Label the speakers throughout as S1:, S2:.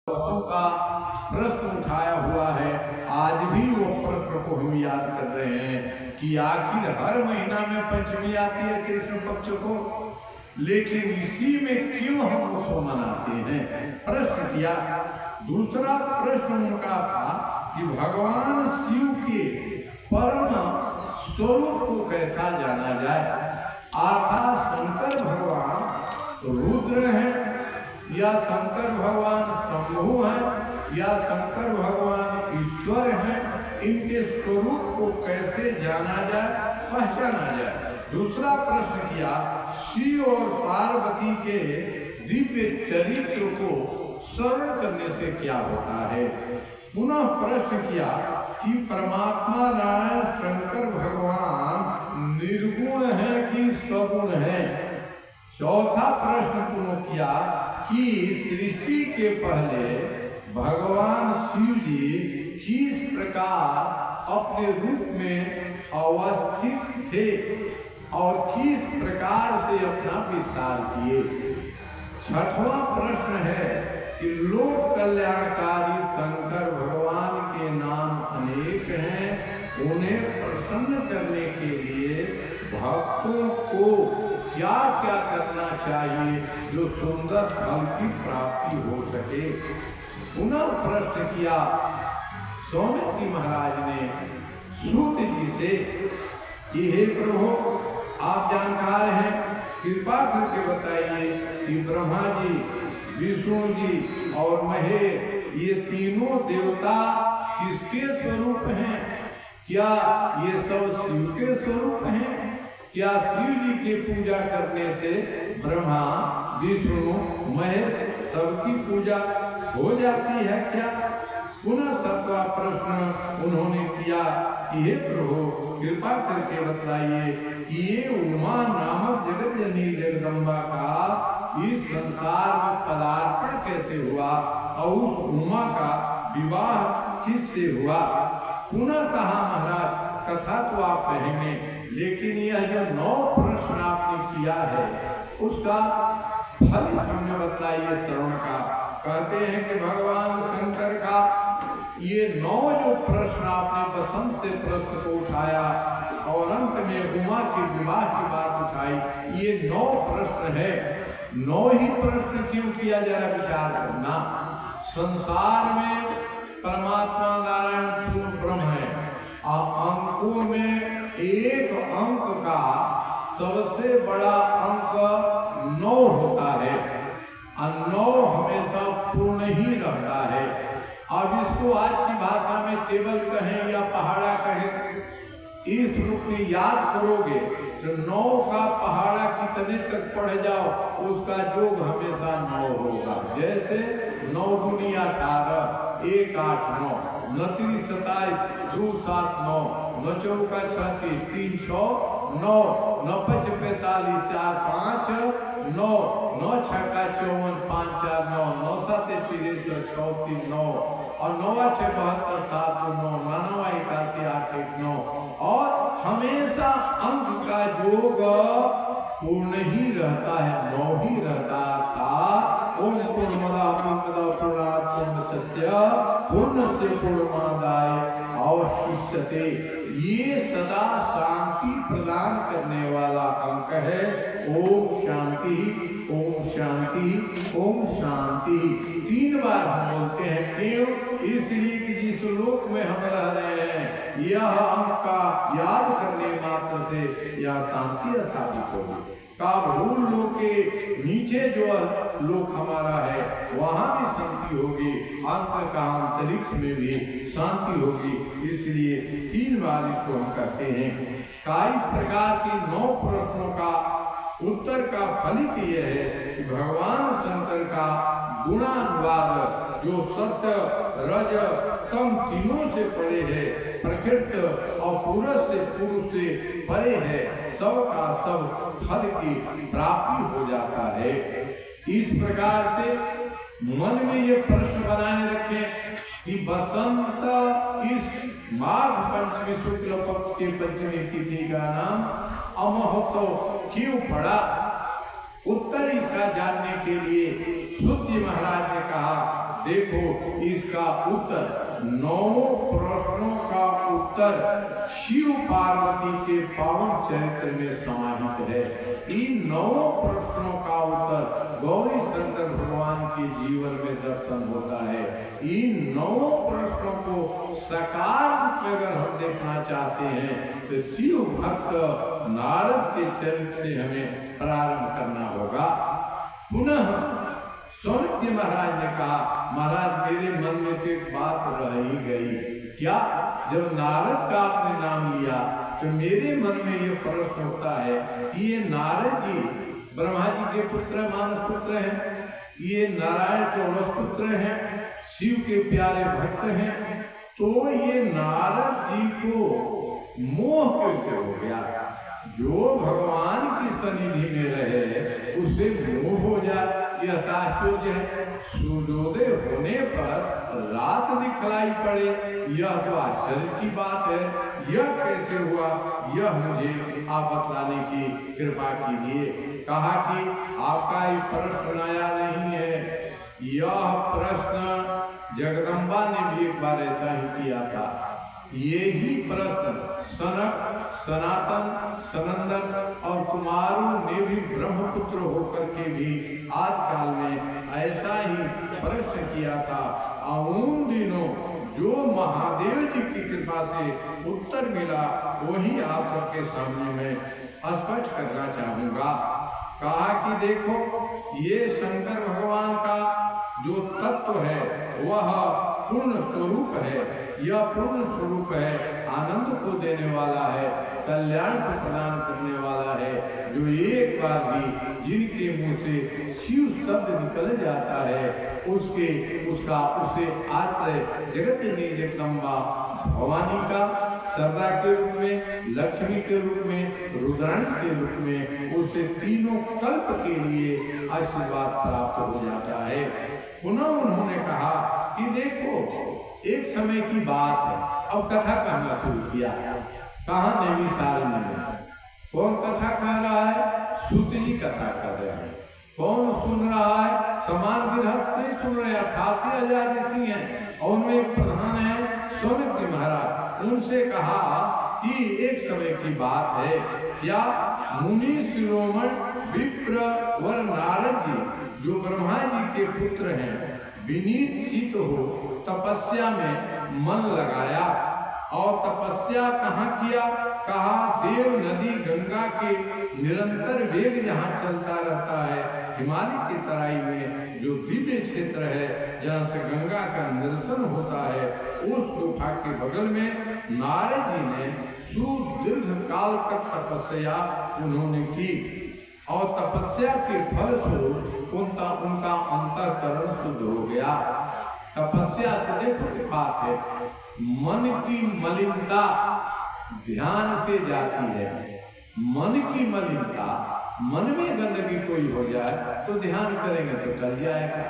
S1: वर्षों का प्रश्न उठाया हुआ है। आज भी वो प्रश्न को हम याद कर रहे हैं कि आखिर हर महीना में पंचमी आती है कृष्ण पक्ष को, लेकिन इसी में क्यों हम उसको मनाते हैं, प्रश्न किया। दूसरा प्रश्न उनका था कि भगवान शिव के परम स्वरूप को कैसा जाना जाए, अर्थात शंकर भगवान रुद्र हैं या शंकर भगवान शंभु हैं या शंकर भगवान ईश्वर हैं, इनके स्वरूप को कैसे जाना जाए, पहचाना जाए। दूसरा प्रश्न किया, शिव और पार्वती के दिव्य चरित्र को श्रवण करने से क्या होता है। पुनः प्रश्न किया कि परमात्मा नारायण शंकर भगवान निर्गुण है कि सगुण है। चौथा प्रश्न पुनः किया कि सृष्टि के पहले भगवान शिव जी किस प्रकार अपने रूप में अवस्थित थे और किस प्रकार से अपना विस्तार किए। छठवां प्रश्न है कि लोक कल्याणकारी शंकर भगवान के नाम अनेक हैं, उन्हें प्रसन्न करने के लिए भक्तों को क्या क्या करना चाहिए जो सुंदर फल की प्राप्ति हो सके। पुनः प्रश्न किया सौमित्र जी महाराज ने सूत जी से कि हे प्रभु, आप जानकार हैं, कृपा करके बताइए कि ब्रह्मा जी, विष्णु जी और महेश ये तीनों देवता किसके स्वरूप हैं। क्या ये सब शिव के स्वरूप हैं? क्या शिव जी की पूजा करने से ब्रह्मा, विष्णु, महेश सबकी पूजा हो जाती है क्या? पुनः सातवां प्रश्न उन्होंने किया कि हे प्रभु, कृपा करके बताइए कि ये उमा नामक जगत जननी जगदम्बा का इस संसार में पदार्पण कैसे हुआ और उस उमा का विवाह किससे हुआ। पुनः कहा महाराज, कथा तो आप कहेंगे, लेकिन यह जो 9 प्रश्न आपने किया है उसका फलित हमने बताइए श्रवण का। कहते हैं कि भगवान शंकर का ये 9 जो प्रश्न आपने बसंत से प्रश्न को उठाया और अंत में उमा के विवाह की बात उठाई, ये 9 प्रश्न है। 9 ही प्रश्न क्यों किया, जरा विचार करना। संसार में परमात्मा नारायण पूर्ण ब्रह्म है, अंकों में एक अंक का सबसे बड़ा अंक 9 होता है और 9 हमेशा पूर्ण ही रहता है। अब इसको आज की भाषा में टेबल कहें या पहाड़ा कहें, इस रूप में याद करोगे तो 9 का पहाड़ा कितने तक पढ़ जाओ उसका योग हमेशा 9 होगा। जैसे 9 दूनी 18, 1 8 9, 29 27, 2 7 9, 9 चौका 36, 3 6 9, 9 5 45, 4 5 9, 9 छक्का 54, 5 4 9, 9 7 63, 6 3 9 और 9 8 72, 7 9, 9 81, 8 1 9 और हमेशा अंक का योग पूर्ण ही रहता है, 9 ही रहता था। ओम पूर्णमदा पूर्णमदा पूर्णात् पूर्णस्य पूर्णस्य पूर्णमादाय अवशिष्यते, ये सदा शांति प्रदान करने वाला अंक है। ओम शांति, ओम शांति, ओम शांति 3 बार हम बोलते हैं। क्यों? इसलिए कि जिस लोक में हम रह रहे हैं यह अंक का याद करने मात्र से यह शांति स्थापित होगी। काबूल लोक के नीचे जो लोक हमारा है वहाँ भी शांति होगी, अंत का अंतरिक्ष में भी शांति होगी। इसलिए 3 बार इसको हम कहते हैं। इस प्रकार से 9 प्रश्नों का उत्तर का फलित यह है कि भगवान शंकर का गुणानुवाद जो सत्य रज तम तीनों से परे है, प्रकृति और पुरुष से परे है, सब का सब फल की प्राप्ति हो जाता है। इस प्रकार से मन में ये प्रश्न बनाए रखें कि बसंत इस माघ पंचमी शुक्ल पक्ष के पंचमी तिथि का नाम अमहोत्सव क्यों पड़ा। उत्तर इसका जानने के लिए सूत जी महाराज ने कहा देखो इसका उत्तर 9 प्रश्नों का उत्तर शिव पार्वती के पावन चरित्र में समाहित है। इन 9 प्रश्नों का उत्तर गौरी शंकर भगवान के जीवन में दर्शन होता है। इन 9 प्रश्नों को साकार रूप में अगर हम देखना चाहते हैं तो शिव भक्त नारद के चरित्र से हमें प्रारंभ करना होगा। पुनः सौनक जी महाराज ने कहा, महाराज मेरे मन में तो एक बात रह ही गई, क्या? जब नारद का आपने नाम लिया तो मेरे मन में ये प्रश्न उठता है कि ये नारद जी ब्रह्मा जी के पुत्र मानस पुत्र हैं, ये नारायण के औरस पुत्र हैं, शिव के प्यारे भक्त हैं, तो ये नारद जी को मोह कैसे हो गया? जो भगवान की सन्निधि में रहे उसे मोह हो जाए, यह आश्चर्य है। सूर्योदय होने पर रात दिखलाई पड़े, यह तो आश्चर्य की बात है। यह कैसे हुआ, यह मुझे आप बतलाने की कृपा कीजिए। कहा कि आपका ये प्रश्न नया नहीं है, यह प्रश्न जगदम्बा ने भी एक बार ऐसा ही किया था। ये ही प्रश्न सनक, सनातन, सनंदन और कुमारों ने भी ब्रह्मपुत्र होकर के भी आज काल में ऐसा ही प्रश्न किया था। उन दिनों जो महादेव जी की कृपा से उत्तर मिला वही आप सबके सामने मैं स्पष्ट करना चाहूँगा। कहा कि देखो ये शंकर भगवान का जो तत्व है वह पूर्ण स्वरूप है, यह पूर्ण स्वरूप है, आनंद को देने वाला है, कल्याण को प्रदान करने वाला है, जो एक बार भी जिनके मुंह से शिव शब्द निकल जाता है उसे आश्रय जगत जगदम्बा भवानी का सरदा के रूप में, लक्ष्मी के रूप में, रुद्राणी के रूप में उसे तीनों कल्प के लिए आशीर्वाद प्राप्त हो जाता है। पुनः उन्होंने कहा कि देखो एक समय की बात है, अब कथा कहना शुरू किया। कहा नैमिषारण्य में कौन कथा कह रहा है? सूत जी कथा कर रहे हैं। कौन सुन रहा है? समान गृहस्थ नहीं सुन रहे, 88,000 ऋषि हैं और उनमें एक प्रधान है सौनक जी महाराज। उनसे कहा कि एक समय की बात है, क्या मुनि शिरोमण विप्र वर नारद जी जो ब्रह्मा जी के पुत्र हैं विनीत चित हो तपस्या में मन लगाया। और तपस्या कहाँ किया? कहा देव नदी गंगा के निरंतर वेग जहाँ चलता रहता है, हिमालय की तराई में जो दिव्य क्षेत्र है जहाँ से गंगा का निरसन होता है, उस गुफा के बगल में नारद जी ने सुदीर्घ काल तक तपस्या उन्होंने की और तपस्या के फल स्वरूप उनका अंतःकरण शुद्ध हो गया। तपस्या से देखो की बात है, मन की मलिनता ध्यान से जाती है। मन की मलिनता, मन में गंदगी कोई हो जाए तो ध्यान करेंगे तो चल जाएगा।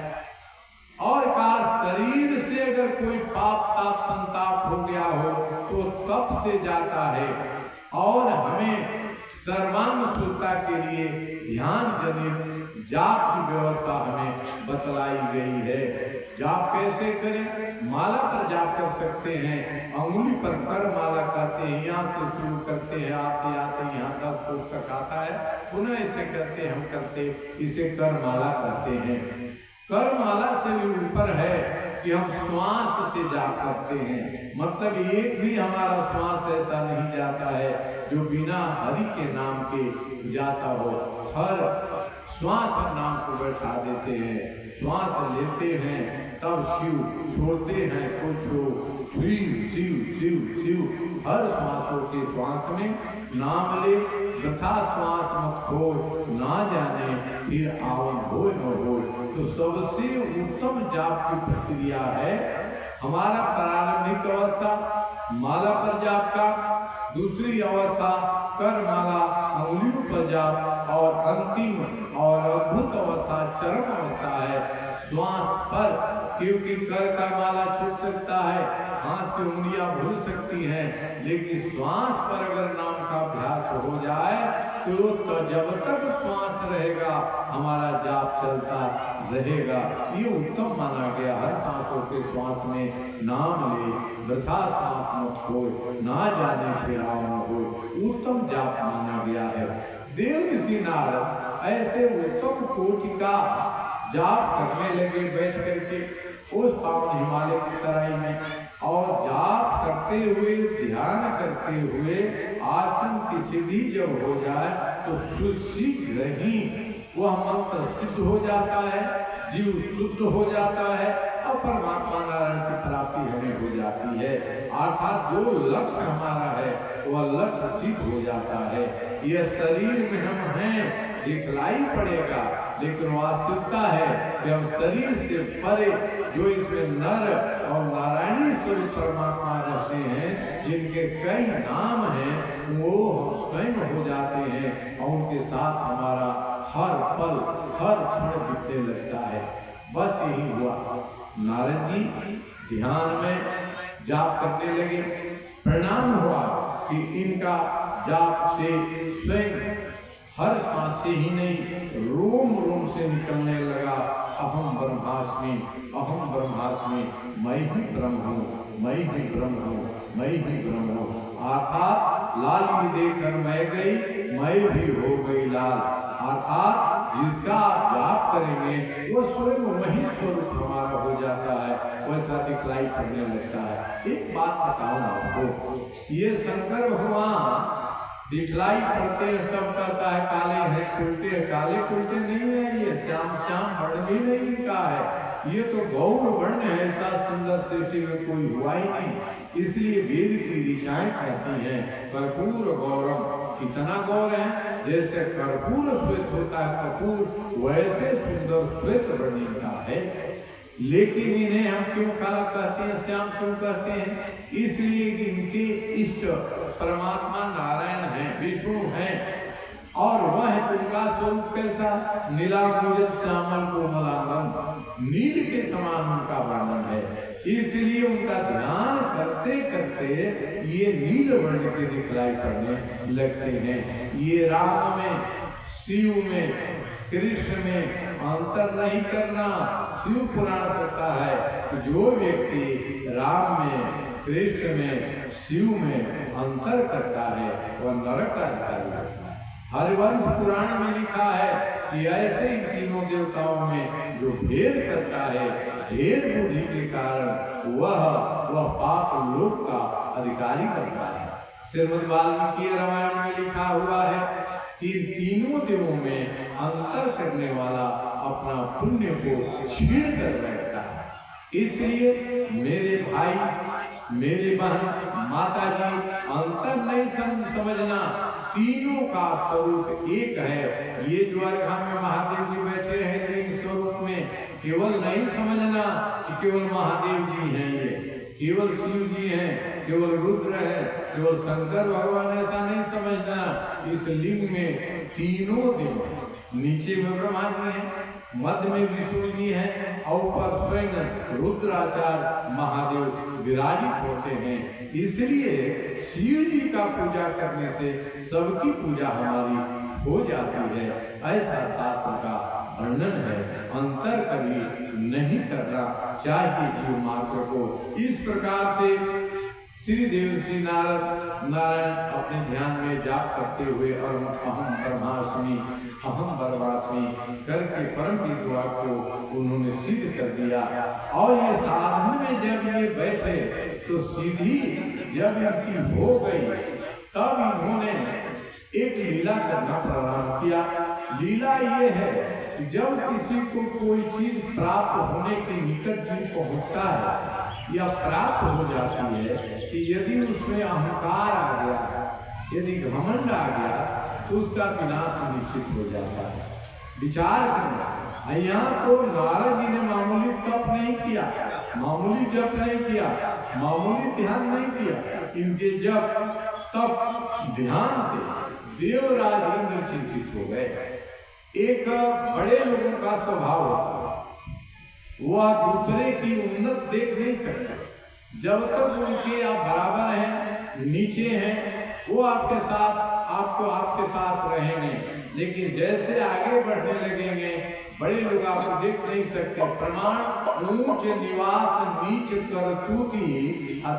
S1: और कहा शरीर से अगर कोई पाप ताप संताप हो गया हो तो तप से जाता है। और हमें सर्वांग शुद्धता के लिए ध्यान जनित जाप की व्यवस्था हमें बतलाई गई है। जाप कैसे करें? माला पर जाप कर सकते हैं, अंगुली पर कर माला कहते हैं, यहाँ से शुरू करते हैं, आते आते यहाँ तक कोष तक आता है, पुनः ऐसे करते हम करते, इसे कर माला कहते हैं। कर माला से भी ऊपर है कि हम श्वास से जाप करते हैं, मतलब एक भी हमारा श्वास ऐसा नहीं जाता है जो बिना हरि के नाम के जाता हो। हर श्वास नाम को बैठा देते हैं, श्वास लेते हैं तब शिव, छोड़ते हैं तो छो शिव शिव शिव शिव। हर श्वासों के श्वास में नाम ले, वृथा श्वास मत खोल, ना जाने फिर आवन हो न हो। तो सबसे उत्तम जाप की प्रक्रिया है हमारा प्रारंभिक अवस्था माला पर जाप का, दूसरी अवस्था करमाला अंगुलियों पर जाप और अंतिम और अद्भुत अवस्था चरम अवस्था है श्वास पर, क्योंकि कर का माला छूट सकता है, हाथ की उंगलियां भूल सकती हैं, लेकिन श्वास पर अगर नाम का अभ्यास हो जाए तो जब तक श्वास रहेगा हमारा जाप चलता रहेगा। ये उत्तम माना गया। हर सांसों के श्वास में नाम ले, वृथा श्वास मत हो, ना जाने पे राम हो, उत्तम जाप माना गया है। देव ऋषि नारद ऐसे उत्तम कोटि का जाप करने लगे बैठ करके उस पावन हिमालय की तराई में, और जाप करते हुए ध्यान करते हुए आसन की सिद्धि जब हो जाए तो शीघ्र ही वह मंत्र सिद्ध हो जाता है, जीव शुद्ध हो जाता है और परमात्मा नारायण की प्राप्ति हमें हो जाती है। अर्थात जो लक्ष्य हमारा है वह लक्ष्य सिद्ध हो जाता है। यह शरीर में हम हैं दिखलाई पड़ेगा, लेकिन वास्तविकता है कि हम शरीर से परे जो इसमें नर और नारायणी स्वरूप परमात्मा रहते हैं, जिनके कई नाम हैं, वो स्वयं हो जाते हैं और उनके साथ हमारा हर पल हर क्षण बीतने लगता है। बस यही हुआ। नारद जी ध्यान में जाप करने लगे। परिणाम हुआ कि इनका जाप से स्वयं हर सांस से ही नहीं, रोम रोम से निकलने लगा अहम ब्रह्मास्मि, अहम ब्रह्मास्मि, मैं भी ब्रह्म हूँ, मैं भी ब्रह्म हूँ, मैं भी ब्रह्म हूँ। अर्थात लाल की देखकर मैं गई, मैं भी हो गई लाल। अर्थात जिसका आप जाप करेंगे वो स्वयं वही स्वरूप हमारा हो जाता है, वैसा दिखलाई पड़ने लगता है। एक बात बताऊं आपको, ये शंकर भगवान दिखलाई पड़ते हैं, सब कहता है काले हैं कुलटे हैं, काले कुलटे नहीं है, ये श्याम श्याम वर्ण भी नहीं इनका है, ये तो गौर वर्ण है। ऐसा सुंदर सृष्टि में कोई हुआ ही नहीं। इसलिए वेद की ऋचाएं कहती हैं कर्पूर गौरम, कितना गौर है, जैसे कर्पूर श्वेत होता है कपूर, वैसे सुंदर श्वेत वर्ण इनका है। लेकिन इन्हें हम क्यों काला कहते हैं, श्याम क्यों कहते हैं? इसलिए कि इनके इष्ट परमात्मा नारायण हैं, विष्णु हैं, और वह उनका स्वरूप कैसा, नीलांबुज श्यामल कोमलांगम, नील के समान उनका वर्णन है। इसलिए उनका ध्यान करते करते ये नील वर्ण के दिखलाई पड़ने लगते हैं। ये राम में, शिव में, कृष्ण में अंतर नहीं करना। शिव पुराण कहता है कि जो व्यक्ति राम में, कृष्ण में, शिव में अंतर करता है वह नरक का अधिकारी होता है। हरिवंश पुराण में लिखा है कि ऐसे ही तीनों देवताओं में जो भेद करता है, भेद बुद्धि के कारण वह पाप लोक का अधिकारी बनता है। श्रीमद् वाल्मीकि रामायण में लिखा हुआ है कि तीनों देवों में अंतर करने वाला अपना पुण्य को छीन कर बैठता है। इसलिए मेरे भाई, मेरी बहन, माता जी, अंतर नहीं समझना, तीनों का स्वरूप एक है। ये द्वारका में महादेव जी बैठे हैं लिंग स्वरूप में, केवल नहीं समझना कि केवल महादेव जी हैं, ये केवल शिव जी हैं, केवल रुद्र है, केवल शंकर भगवान, ऐसा नहीं समझना। इस लिंग में तीनों देव, नीचे में ब्रह्मा जी हैं, मध्य में विष्णु जी हैं और ऊपर स्वयं रुद्राचार्य महादेव विराजित होते हैं। इसलिए शिव जी का पूजा करने से सबकी पूजा हमारी हो जाती है, ऐसा शास्त्र का वर्णन है। अंतर कभी नहीं करना चाहिए जीव मात्र को। इस प्रकार से श्री देवर्षि नारायण अपने ध्यान में जाप करते हुए और अहम ब्रह्मास्मि, अहम ब्रह्मास्मि करके परम विद्वा को उन्होंने सिद्ध कर दिया। और ये साधन में जब ये बैठे तो सीधी जब इनकी हो गई तब इन्होंने एक लीला करना प्रारंभ किया। लीला ये है कि जब किसी को कोई चीज प्राप्त होने के निकट जी पहुंचता है या प्राप्त हो जाती है कि यदि उसमें अहंकार आ गया, यदि घमंड आ गया तो उसका विनाश निश्चित हो जाता है। विचार करना, यहाँ तो नारद जी ने मामूली तप नहीं किया, मामूली जप नहीं किया, मामूली ध्यान नहीं किया। इनके जप तब ध्यान से देवराज इंद्र चिंतित हो गए। एक बड़े लोगों का स्वभाव होता है, वह दूसरे की उन्नत देख नहीं सकता। जब तक उनके आप बराबर हैं, नीचे हैं, वो आपके साथ रहेंगे। लेकिन जैसे आगे बढ़ने लगेंगे, बड़े लोग आपको देख नहीं सकते। प्रमाण ऊंच निवास नीच करतूती,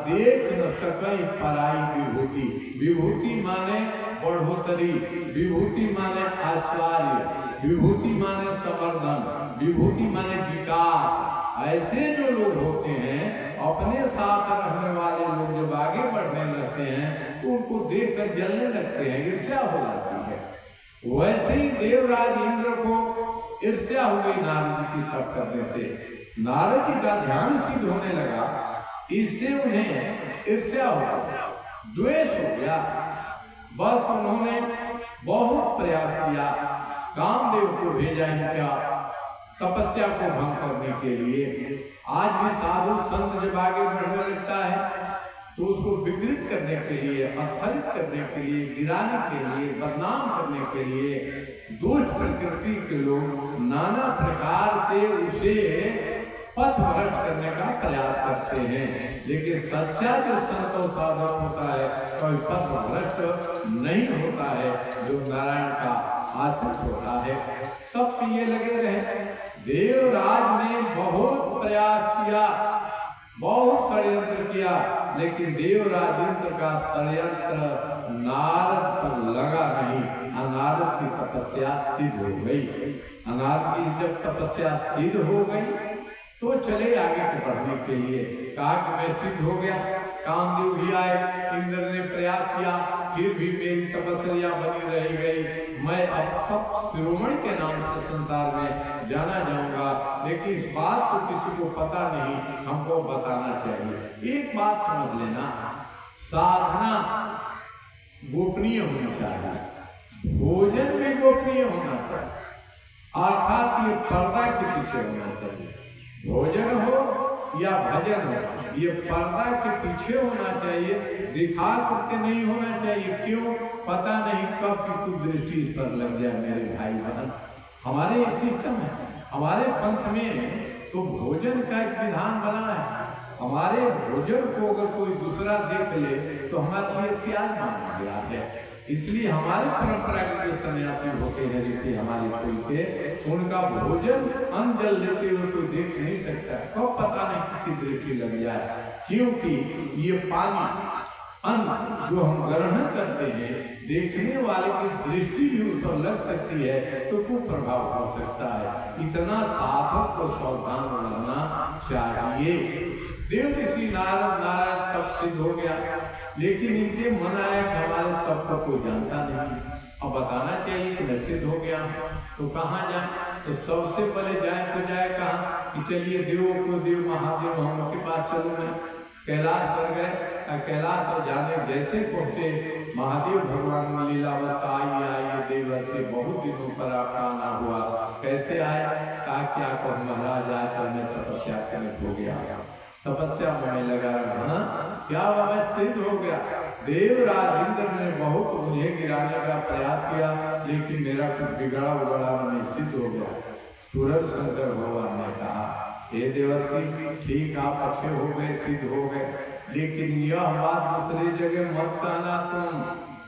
S1: देख न सकई पराई विभूति। विभूति माने बढ़ोतरी, विभूति माने ऐश्वर्य, विभूति माने संवर्धन, विभूति माने विकास। ऐसे जो लोग होते हैं, अपने साथ रहने वाले लोग जब आगे बढ़ने लगते हैं तो उनको देखकर जलने लगते हैं, ईर्ष्या हो जाती है। वैसे ही देवराज इंद्र को ईर्ष्या हो गई नारद जी की तप करने से। नारद जी का ध्यान सिद्ध होने लगा, इससे उन्हें ईर्ष्या हो गया, द्वेष हो गया। बस उन्होंने बहुत प्रयास किया, कामदेव को भेजा इनका तपस्या को भंग करने के लिए। आज भी साधु संत जब आगे बढ़ने लगता है तो उसको विकृत करने के लिए, अस्खलित करने के लिए, गिराने के लिए, बदनाम करने के लिए दुष्ट प्रकृति के लोग नाना प्रकार से उसे पथ भ्रष्ट करने का प्रयास करते हैं। लेकिन सच्चा जो संत और साधक होता है, कोई पथ भ्रष्ट नहीं होता है, जो नारायण का आश्रित होता है। तब ये लगे रहे। देवराज ने बहुत प्रयास किया, बहुत षड्यंत्र किया, लेकिन देवराज इंद्र का षड्यंत्र नारद पर लगा नहीं। नारद की तपस्या सिद्ध हो गई। नारद की जब तपस्या सिद्ध हो गई तो चले आगे के बढ़ने के लिए। कहा कि मैं सिद्ध हो गया, कामदेव भी आए, इंद्र ने प्रयास किया, फिर भी मेरी तपस्या बनी रह गई। मैं अब तक शिरोमणि के नाम से संसार में जाना जाऊंगा, लेकिन इस बात को किसी को पता नहीं, हमको बताना चाहिए। एक बात समझ लेना, साधना गोपनीय होनी चाहिए, भोजन भी गोपनीय होना चाहिए, अर्थात ये पर्दा के पीछे होना चाहिए। भोजन हो या भजन हो, ये पर्दा के पीछे होना चाहिए, दिखा करके नहीं होना चाहिए। क्यों? पता नहीं कब की कुदृष्टि इस पर लग जाए। मेरे भाई बहन, हमारे एक सिस्टम है, हमारे पंथ में तो भोजन का एक विधान बना है। हमारे भोजन को अगर कोई दूसरा देख ले तो हमारे लिए त्याग माना गया है। इसलिए हमारे परंपरा के जो सन्यासी होते हैं, जैसे हमारे कोई के, उनका भोजन अन्न जल लेते हुए कोई देख नहीं सकता। कब पता नहीं किसकी दृष्टि लग जाए, क्योंकि ये पानी अन्न जो हम ग्रहण करते हैं, देखने वाले की दृष्टि भी उस पर लग सकती है तो कुप्रभाव हो सकता है। इतना साधक को सावधान रहना चाहिए। देव ऋषि नारायण तप सिद्ध हो गया, लेकिन इनके मन आया कि हमारे तप को कोई जानता नहीं, अब बताना चाहिए कि मैं सिद्ध हो गया। तो कहाँ जाए? तो सबसे पहले जाए तो जाए कहाँ कि चलिए देवों को देव महादेव हम उनके पास चलो। मैं कैलाश पर गए, कैलाश पर जाने जैसे पहुँचे, महादेव भगवान लीलावस्था आइए देवर्षि, बहुत दिनों पर आपका आना हुआ, कैसे आए? कहा क्या कहूँ महाराज, आज कल मैं तपस्या करने हो गया, तपस्या में लगा रहा, क्या हुआ? मैं सिद्ध हो गया। देवराज इंद्र ने बहुत मुझे गिराने का प्रयास किया, लेकिन मेरा कुछ बिगड़ा उगड़ा नहीं, सिद्ध हो गया। तुरंत शंकर भगवान ने कहा, हे देवर्षि, ठीक आप अच्छे हो गए, सिद्ध हो गए, लेकिन यह बात दूसरी जगह मत कहना तुम।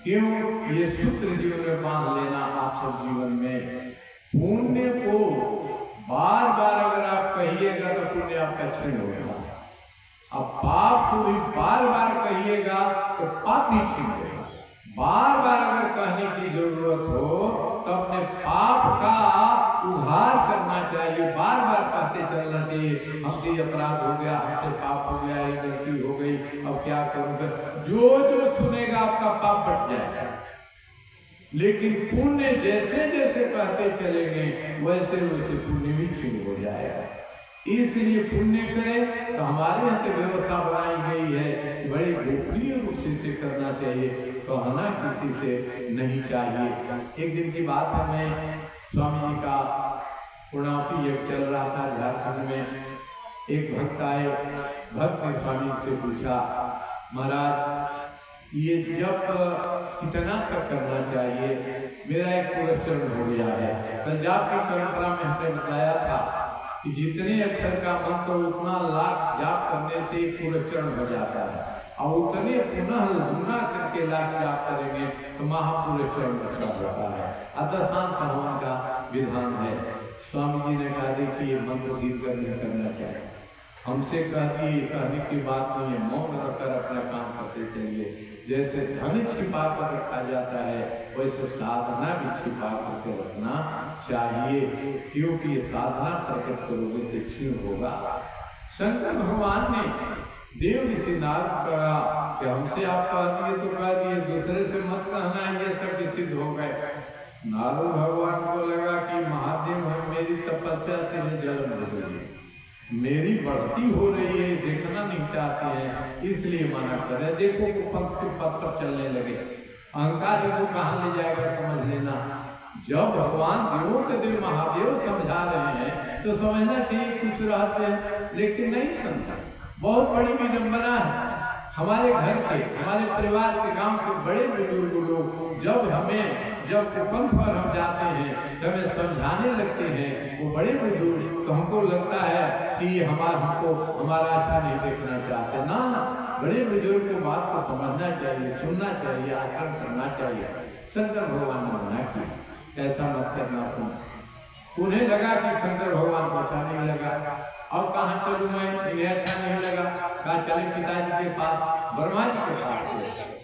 S1: क्यों? ये सूत्र जीवन में बांध लेना आप सब जीवन में। पुण्य को बार बार अगर आप कहिएगा तो पुण्य आपका क्षीण होगा, अब पाप को भी बार बार कहिएगा तो पाप भी छीन लेगा। बार बार अगर कहने की जरूरत हो तो अपने पाप का उद्धार करना चाहिए, बार बार कहते चलना चाहिए, हमसे अपराध हो गया, हमसे पाप हो गया, ये गलती हो गई, अब क्या करूँगा। जो जो सुनेगा आपका पाप बढ़ जाएगा। लेकिन पुण्य जैसे जैसे कहते चलेंगे वैसे वैसे पुण्य भी छीन हो जाएगा। इसलिए पुण्य करें तो हमारे यहाँ की व्यवस्था बनाई गई है, बड़े गोपनीय रूप से करना चाहिए, कहना किसी से नहीं चाहिए। एक दिन की बात है, मैं स्वामी जी का पूर्णावती एक चल रहा था झारखंड में। एक भक्त आए, भक्त ने स्वामी से पूछा, महाराज ये जब इतना तक करना चाहिए। मेरा एक पुरस्चरण हो गया है। पंजाब की परंपरा में हमने बताया था कि जितने अक्षर का मंत्र उतना लाख जाप करने से एक पुरस्चरण हो जाता है, और उतने पुनः गुना करके लाख जाप करेंगे तो महापुरस्चरण होता है। अदशान सहवन का विधान है। स्वामी जी ने कहा देखिए ये मंत्र दीर्घ नहीं करना चाहिए। हमसे कह दिए, कहने की बात नहीं है, मौन रखकर अपना काम करते चलिए। जैसे धन छिपा कर रखा जाता है वैसे साधना भी छिपा करके रखना चाहिए, क्योंकि ये साधना प्रकट करोगे तो क्षीण होगा। शंकर भगवान ने देव ऋषि नारद कहा कि हमसे आप कह दिए तो कह दिए, दूसरे से मत कहना, ये सब सिद्ध हो गए। नारद भगवान को लगा कि महादेव है, मेरी तपस्या से जलन हो गई, मेरी बढ़ती हो रही है, देखना नहीं चाहते हैं, इसलिए मना कर रहे। देखो वो पंथ के पथ पर चलने लगे। अहंकार को कहाँ ले जाएगा समझ लेना। जब भगवान देवों के देव महादेव समझा रहे हैं तो समझना चाहिए कुछ रहस्य है, लेकिन नहीं समझा। बहुत बड़ी विडंबना है। हमारे घर के, हमारे परिवार के, गांव के बड़े बुजुर्ग लोग जब पंथ पर हम जाते हैं तो हमें समझाने लगते हैं, वो बड़े बुजुर्ग, तो हमको लगता है कि हमको हमारा अच्छा नहीं देखना चाहते। ना, बड़े बुजुर्ग को बात को समझना चाहिए, सुनना चाहिए, आचरण करना चाहिए। शंकर भगवान ने मना किया, ऐसा मत करना तुम। उन्हें लगा कि शंकर भगवान को अच्छा नहीं लगा, और कहाँ चलूँ मैं, इन्हें अच्छा नहीं लगा। कहा चले पिताजी के पास, ब्रह्मा जी के पास।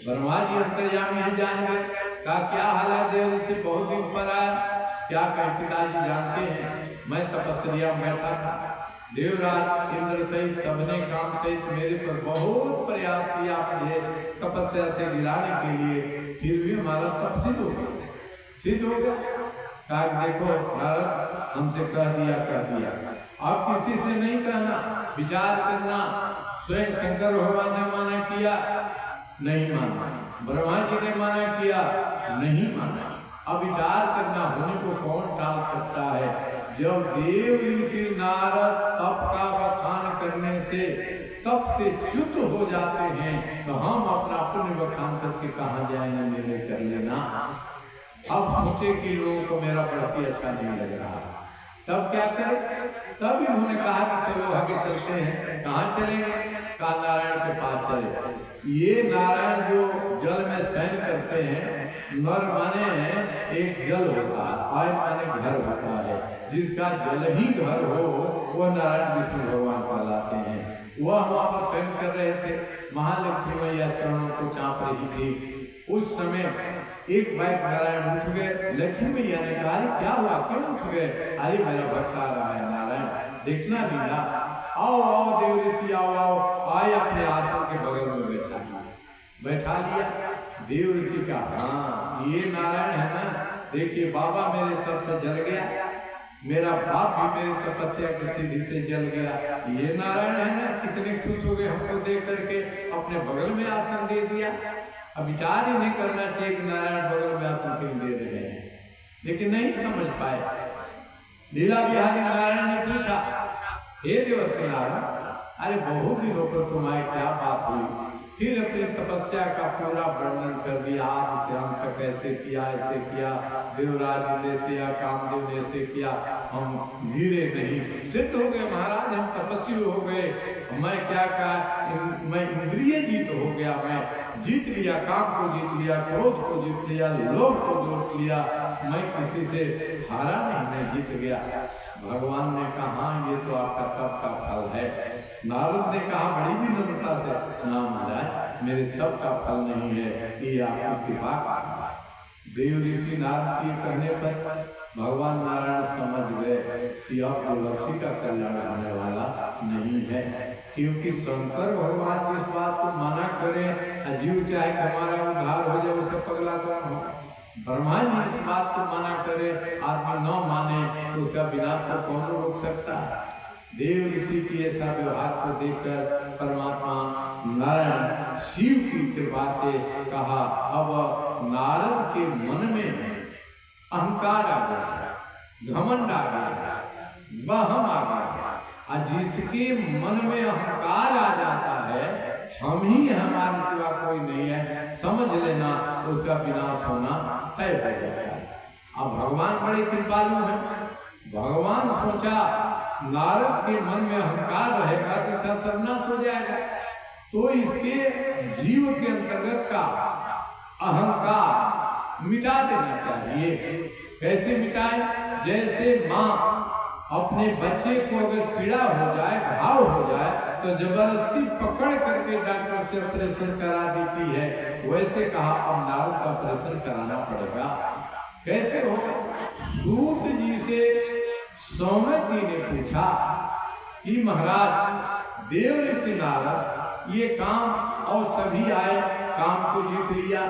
S1: ब्रह्मा जी अंतर्यामी है, जान गए। कहा क्या हाल है देव ऋषि, बहुत दिन पर आया। क्या कहे पिताजी जानते हैं मैं तपस्या में बैठा था, देवराज इंद्र सहित सबने काम सहित मेरे पर बहुत प्रयास किया मुझे तपस्या से गिराने के लिए, फिर भी हमारा तप सिद्ध हो गया। कहा देखो नारद, हमसे कह दिया, अब किसी से नहीं कहना, विचार करना। स्वयं शंकर भगवान ने मना किया, नहीं माना। ब्रह्मा जी ने मना किया, नहीं माना। अब विचार करना, होने को कौन टाल सकता है। जब देव ऋषि नारद तप का बखान करने से, तप से च्युत हो जाते हैं, तो हम अपना पुण्य बखान करके कहाँ जाएंगे, निर्णय कर लेना। अब सोचे कि लोगों को मेरा बढ़ती अच्छा नहीं लग रहा, तब क्या करें। तब इन्होंने कहा कि चलो आगे चलते हैं। कहाँ चलेंगे, कहा नारायण के पास चले। ये नारायण जो जल में शयन करते हैं, नर माने एक जल होता है, आय माने घर होता है, जिसका जल ही घर हो वो नारायण विष्णु भगवान कहलाते हैं। वह वहाँ पर शयन कर रहे थे। महालक्ष्मी मैया चरणों को चाँप रही थी। उस समय एक बाइक नारायण उठ गए। लक्ष्मी मैया ने कहा क्या हुआ, क्यों उठ गए। अरे मेरा भक्त आ रहा है, नारायण देखना लीला, आओ देव ऋषि आओ। आए अपने आसन के बगल में बैठा लिया। देव ऋषि का हाँ ये नारायण है ना, देखिए बाबा मेरे तप से जल गया, मेरा बाप भी मेरी तपस्या की सिद्धि से जल गया, ये नारायण है ना। कितने खुश हो गए हमको देख करके, अपने बगल में आसन दे दिया। अब विचार ही नहीं करना चाहिए कि नारायण बगल में आसन क्यों दे रहे हैं, लेकिन नहीं समझ पाए। लीला बिहारी नारायण ने पूछा, हे देवर्षि नारायण, अरे बहुत दिनों पर तुम्हारी क्या बात हुई। फिर अपनी तपस्या का पूरा वर्णन कर दिया, आज से हम तक ऐसे किया, ऐसे किया, देवराज ने से या कामदेव ने ऐसे किया, हम भिड़े नहीं, सिद्ध हो गए महाराज, हम तपस्वी हो गए। मैं क्या कहा, मैं इंद्रिय जीत हो गया, मैं जीत लिया, काम को जीत लिया, क्रोध को जीत लिया, लोभ को जीत लिया, मैं किसी से हारा नहीं, मैं जीत गया। भगवान ने कहा ये तो आपका तप का फल है। नारद ने कहा बड़ी विनम्रता से, ना महाराज मेरे तप का फल नहीं है, ये आपकी कृपा का। देव ऋषि नारद के कहने पर भगवान नारायण समझ गए कि अब देवर्षि का कल्याण होने वाला नहीं है, क्योंकि शंकर भगवान जिस बात को मना करें, जीव चाहे हमारा उद्धार हो जाए उसे पगला कौन हो। ब्रह्मा जी इस बात को मना करे, आदमी न माने तो उसका विनाश को कौन रोक सकता है। देव ऋषि की ऐसा व्यवहार को देखकर परमात्मा नारायण शिव की कृपा से कहा, अब नारद के मन में अहंकार आ गया, घमंड आ गया, बहम आ गया। और जिसके मन में अहंकार आ जाता है, हम ही हमारे सिवा कोई नहीं है, समझ लेना उसका विनाश होना तय हो जाता है। अब भगवान बड़े कृपालु हैं। भगवान सोचा नारद के मन में अहंकार रहेगा तो इसका सर्वनाश हो जाएगा, तो इसके जीव के अंतर्गत का अहंकार मिटा देना चाहिए। कैसे मिटाए? जैसे माँ अपने बच्चे को अगर पीड़ा हो जाए, घाव हो जाए, तो जबरदस्ती पकड़ करके डॉक्टर से ऑपरेशन करा देती है, वैसे कहा अब नारद का ऑपरेशन कराना पड़ेगा। कैसे होगा? सूत जी से सौम्यति ने पूछा कि महाराज देव ऋषि नारद ये काम, और सभी आए, काम को जीत लिया,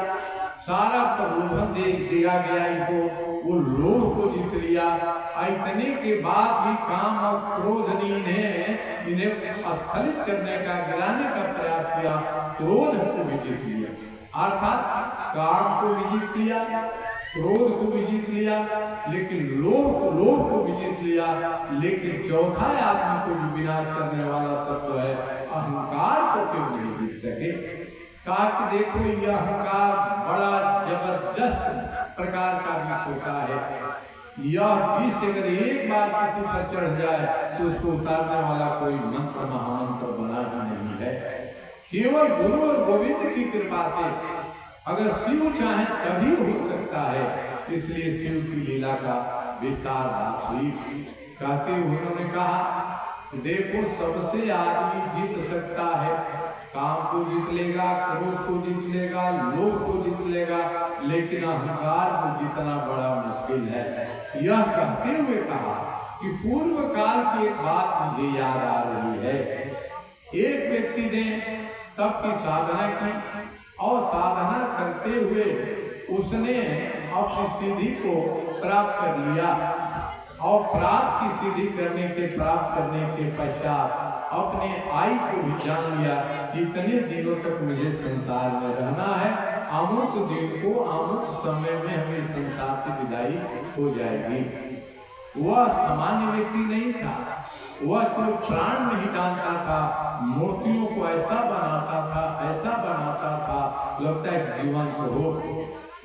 S1: सारा प्रलोभन दे दिया गया इनको, वो लोभ को जीत लिया। इतने के बाद भी काम और क्रोध ने इन्हें अस्खलित करने का, गिराने का प्रयास किया। क्रोध को भी जीत लिया, अर्थात काम को भी जीत लिया, क्रोध को भी जीत लिया, लेकिन लोभ को भी जीत लिया। लेकिन चौथा आदमी को भी विनाश करने वाला तत्व है अहंकार को क्यों नहीं जीत सके? कहा कि देखो यह अहंकार बड़ा जबरदस्त प्रकार का विष होता है। यह विष अगर एक बार किसी पर चढ़ जाए तो उसको उतारने वाला कोई मंत्र महामंत्र बना ही नहीं है। केवल गुरु और गोविंद की कृपा से अगर शिव चाहे तभी हो सकता है। इसलिए शिव की लीला का विस्तार बात हुई। कहते उन्होंने कहा देखो सबसे आदमी जीत सकता है, काम को जीत लेगा, क्रोध को जीत लेगा, लोभ को जीत लेगा, लेकिन अहंकार को जीतना बड़ा मुश्किल है। यह कहते हुए कहा कि पूर्व काल की एक बात मुझे याद आ रही है। एक व्यक्ति ने तप की साधना की और साधना करते हुए उसने अपनी सिद्धि को प्राप्त कर लिया, और प्राप्त की सिद्धि प्राप्त करने के पश्चात अपने आयु को भी जान लिया कि इतने दिनों तक मुझे संसार में रहना है, अमुक दिन को अमुक समय में हमें संसार से विदाई हो जाएगी। वह सामान्य व्यक्ति नहीं था, वह तो प्राण नहीं डालता था, मूर्तियों को ऐसा बनाता था, ऐसा बनाता था, लगता है जीवंत हो।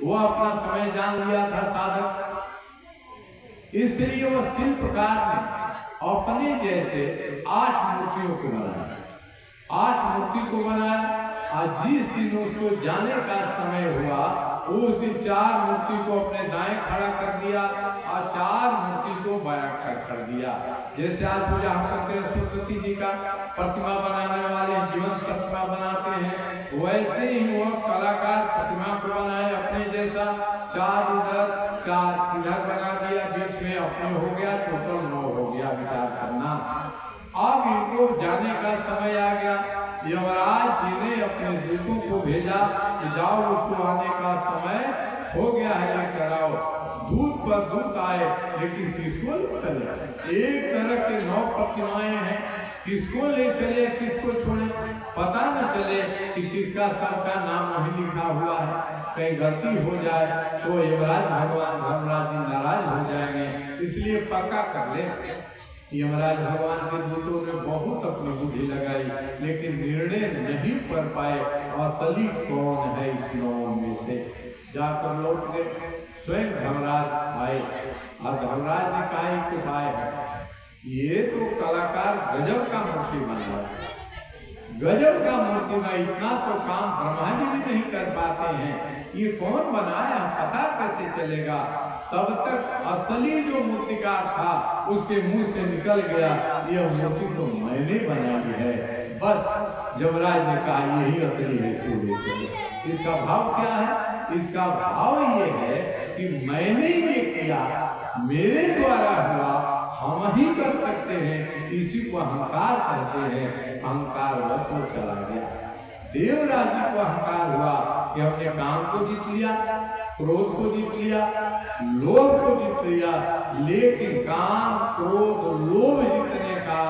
S1: वह अपना समय जान लिया था साधक, इसलिए वह शिल्पकार ने अपने जैसे 8 मूर्तियों को बनाया। 8 मूर्ति को बनाया, और जिस दिन उसको जाने का समय हुआ उस दिन 4 मूर्ति को अपने दाएं खड़ा कर दिया और 4 मूर्ति को बायां खड़ा कर दिया। जैसे आज पूजा हम करते हैं सरस्वती जी का प्रतिमा बनाने वाले जीवंत प्रतिमा बनाते हैं, वैसे ही वह कलाकार प्रतिमा को बनाए अपने जैसा, 4 इधर 4 इधर बना दिया, बीच में अपने हो गया, टोटल 9 हो गया। विचार करना, अब इनको जाने का समय आ गया। यमराज जी ने अपने दूतों को भेजा कि जाओ उसको आने का समय हो गया है, लेकर आओ। दूत पर दूत आए, लेकिन किसको ले चले? एक तरह के 9 प्रतिमाएं हैं, किसको ले चले किसको छोड़े पता न चले कि किसका सबका नाम नहीं लिखा हुआ है। कहीं गलती हो जाए तो यमराज भगवान धर्मराज जी नाराज हो जाएंगे, इसलिए पक्का कर ले। यमराज भगवान के दूतों ने बहुत अपनी बुद्धि लगाई, लेकिन निर्णय नहीं कर पाए असली कौन है इस 9 में से। जाकर लौट गए, स्वयं धर्मराज आए और धर्मराज ने कहा एक उपाय है, ये तो कलाकार गजब का मूर्ति बना है, गजब का मूर्ति में इतना तो काम ब्रह्मा जी भी नहीं कर पाते हैं, ये कौन बनाया पता कैसे चलेगा। तब तक असली जो मूर्तिकार था उसके मुंह से निकल गया, यह मूर्ति तो मैंने बनाई है। बस यमराज ने कहा यही असली है। इसका भाव क्या है? इसका भाव ये है कि मैंने ये किया, मेरे द्वारा हुआ, हम ही कर सकते हैं, इसी को अहंकार कहते हैं। अहंकार वश में चला गया। देवराज जी को अहंकार हुआ कि हमने काम को जीत लिया, क्रोध को जीत लिया, लोभ को जीत लिया, लेकिन काम क्रोध लोभ जीतने का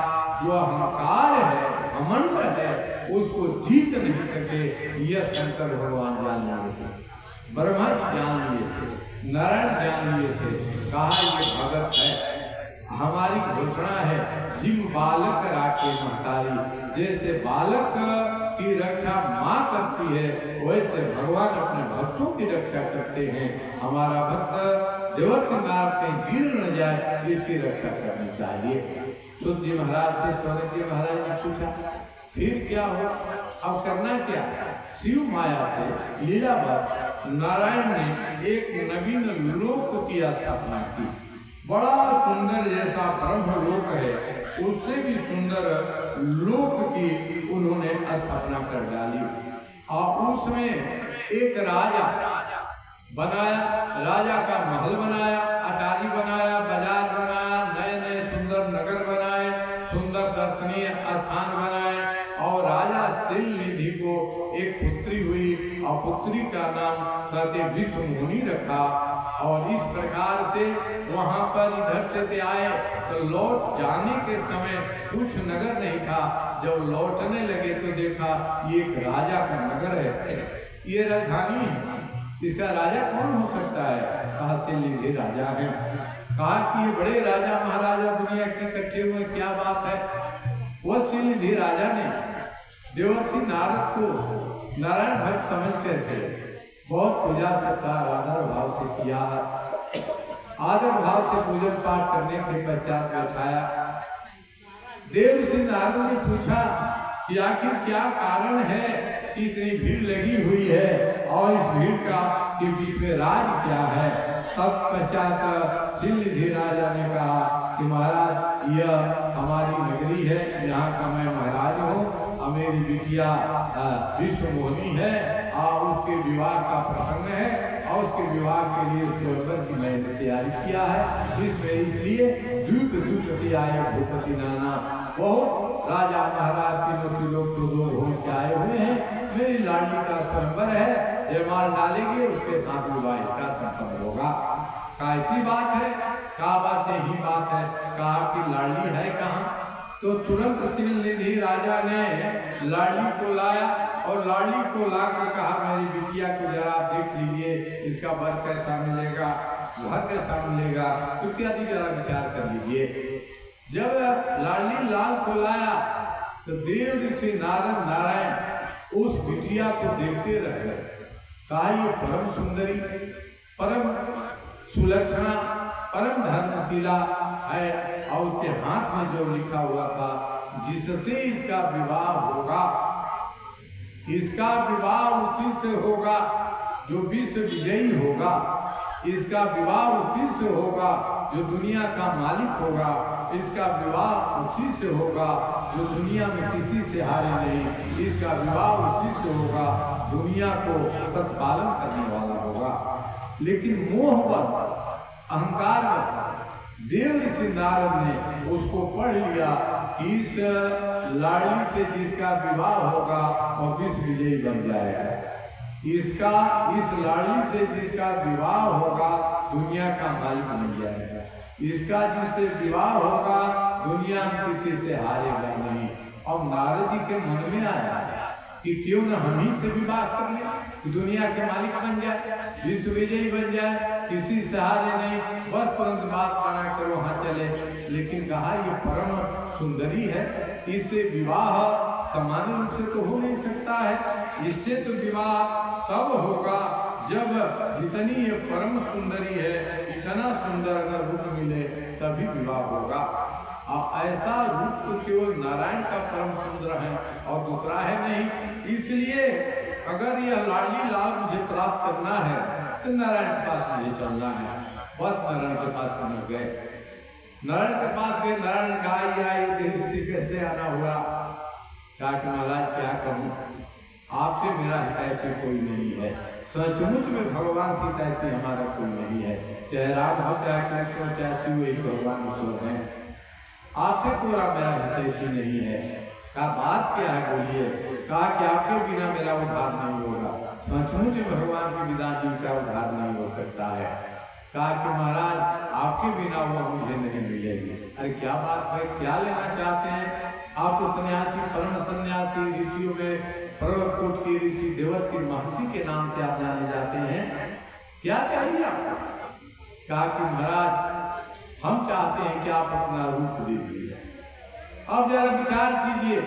S1: जो अहंकार है, घमंड है, उसको जीत नहीं सके। यह शंकर भगवान जान लिए थे, ब्रह्मा जी जान लिए थे, नारायण जान लिए थे। कहा ये भगत है, हमारी घोषणा है, जिम बालक राखे महतारी। जैसे बालक की रक्षा माँ करती है, वैसे भगवान अपने भक्तों की रक्षा करते हैं। हमारा भक्त देवर्षि नारद कहीं गिर न जाए, इसकी रक्षा करनी चाहिए। सूत जी महाराज से सौनक जी महाराज ने पूछा, फिर क्या हो, अब करना क्या? शिव माया से लीलावश नारायण ने एक नवीन लोक की स्थापना की। बड़ा सुंदर, जैसा ब्रह्म लोक है उससे भी सुंदर लोक की उन्होंने स्थापना कर डाली। और उसमें एक राजा बनाया, राजा का महल बनाया, अटारी बनाया, बाजार बनाया, नए नए सुंदर नगर बनाए, सुंदर दर्शनीय स्थान बनाए। और राजा शिलनिधि को एक पुत्री हुई और पुत्री का नाम कहते विश्वमुनि रखा। और इस प्रकार से वहाँ पर इधर से आए तो लौट जाने के समय कुछ नगर नहीं था। जब लौटने लगे तो देखा ये एक राजा का नगर है, ये राजधानी है, इसका राजा कौन हो सकता है? कहा शिलनिधि राजा है। कहा कि ये बड़े राजा महाराजा दुनिया के इकट्ठे हुए, क्या बात है? वह शिलनिधि राजा ने देवर्षि नारद को नारायण भक्त समझ करके बहुत पूजा सत्कार आदर भाव से किया। आदर भाव से पूजन पाठ करने के पश्चात बैठाया। देवर्षि नारद ने पूछा कि आखिर क्या कारण है कि इतनी भीड़ लगी हुई है और इस भीड़ का के बीच में राज क्या है? तब पश्चात शिलनिधि राजा ने कहा कि महाराज यह हमारी नगरी है, यहाँ का मैं महाराज हूँ, मेरी बिटिया विश्वमोहिनी है और उसके विवाह का प्रसंग है और उसके विवाह के लिए स्वयंवर की मैंने तैयारी किया है। इसमें इसलिए द्वीप द्वीपति आए भूपति नाना, बहुत राजा महाराज तीनों लोग 14 घोड़ के आए हुए हैं। मेरी लाडली का स्वयंवर है, जयमाल डालेंगे, उसके साथ विवाह इसका संपन्न होगा। कहा ऐसी बात है? कहा बात से ही बात है। कहा कि लाडली है कहाँ? तो तुरंत शिलनिधि राजा ने लाडली को लाया और लाडली को लाकर कहा मेरी बिटिया को जरा आप देख लीजिए, इसका वर कैसा मिलेगा, घर कैसा मिलेगा, इत्यादि जरा विचार कर लीजिए। जब लाडली लाल को लाया तो देव ऋषि नारद नारायण उस बिटिया को देखते रह गए। कहा ये परम सुंदरी, परम सुलक्षणा, परम धर्मशीला है और उसके हाथ में जो लिखा हुआ था जिससे इसका विवाह होगा, इसका विवाह उसी से होगा जो विश्व विजयी होगा, इसका विवाह उसी से होगा जो दुनिया का मालिक होगा, इसका विवाह उसी से होगा जो दुनिया में किसी से हारे नहीं, इसका विवाह उसी से होगा दुनिया को प्रतिपालन करने वाला होगा। लेकिन मोहवश अहंकारवश देव ऋषि नारद ने उसको पढ़ लिया कि इस लाडली से जिसका विवाह होगा वह विश्व विजयी बन जाएगा, इसका इस लाडली से जिसका विवाह होगा दुनिया का मालिक बन जाएगा, इसका जिससे विवाह होगा दुनिया में किसी से हारेगा नहीं। और नारद जी के मन में आया कि क्यों न हम ही से विवाह कर ले, कि दुनिया के मालिक बन जाए, विश्व विजयी बन जाए, किसी से हारे नहीं, बस तुरंत बात बना कर वहाँ चले। लेकिन कहा ये परम सुंदरी है, इससे विवाह सामान्य रूप से तो हो नहीं सकता है, इससे तो विवाह तब होगा जब जितनी ये परम सुंदरी है, इतना सुंदर अगर रूप मिले तभी विवाह होगा। और ऐसा रूप तो केवल नारायण का परम सुंदर है और दूसरा है नहीं। इसलिए अगर यह लाडली लाल मुझे प्राप्त करना है तो नारायण के पास मुझे चलना है। बस नारायण के पास पहुंच गए। नारायण के पास गए, नारायण कहा या ये देव ऋषि कैसे आना हुआ? कहा कि महाराज क्या कहूँ, आपसे मेरा हितैषी कोई नहीं है, सचमुच में भगवान से हितैषी हमारा कोई नहीं है, चाहे राम हो चाहे कृष्ण हो चाहे शिव, वही भगवान ईश्वर है, आपसे कोई मेरा हितैषी नहीं है। कहा बात क्या है बोलिए? कहा कि आपके बिना मेरा उद्धार नहीं होगा, सचमुच भगवान के बिना जिनका उद्धार नहीं हो सकता है। कहा कि महाराज आपके बिना वो मुझे नहीं मिलेगी। अरे क्या बात है, क्या लेना चाहते हैं? आप तो सन्यासी, परम सन्यासी, ऋषियों में प्रवरकोट के ऋषि देवर्षि महर्षि के नाम से आप जाने जाते हैं, क्या चाहिए आपको? कहा कि महाराज हम चाहते हैं कि आप अपना रूप दीजिए। अब जरा विचार कीजिए,